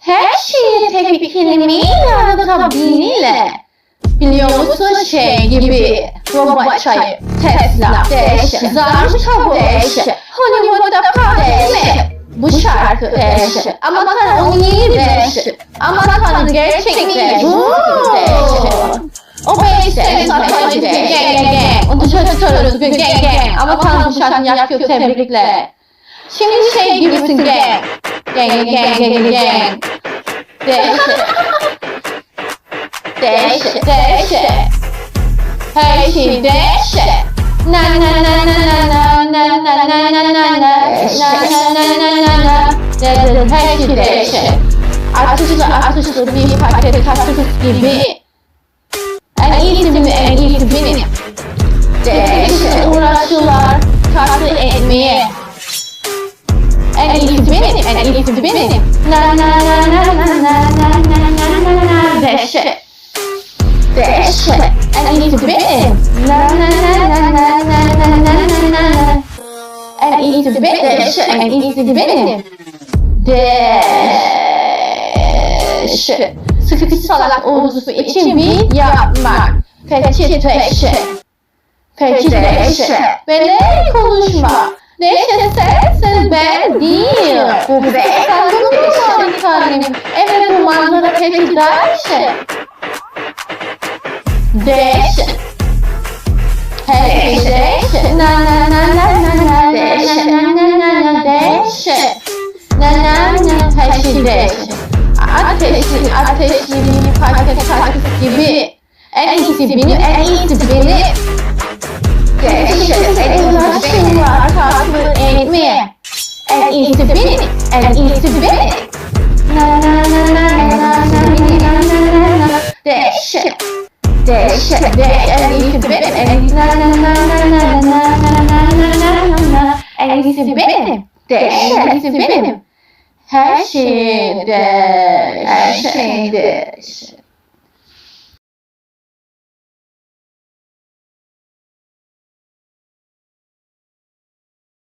Her şeyi tek bir kelimeyle anlatabildiğiyle. Biliyor musun şey gibi, robot çayı, Tesla, değişik, zarf tabu değişik, Hollywood'da değişik, bu şarkı değişik, ama tanrı onun yeni değişik, ama tanrı gerçek mi değişik. O beşte satıcı değil, gang, onu söylüyoruz gang, ama tanrı bu şarkını yapıyor, tebrikler. Şimdi şey gibisin gang, değişik, her şey değişik. Na na na na na na na na na na na na her şey değişik. Atışlı bir paket taşısı gibi. En iyisi benim. Değişik uğraşıyorlar tatlı etmeye. En iyisi benim. Na na na na na na na na na değişik. En iyisi benim. Na na na na na na na na. En iyisi benim. Sıkı salak ordusu için bir yapmak. Peçete. Böyle konuşma. Neyse sen ben değil. Bu beyefendi bir tanem. Evet bu manzara peki değişik. Her şey değişik. Na na na na na değişik. Her şey değişik. Ateşli bir paket taşısı gibi. En iyisi benim. Değişik. Uğraşıyorlar tatlı etmeye. En iyisi benim. Na na na na na na. Değişik. En iyisi benim. Na na na na na. En iyisi benim. Her şey değişik.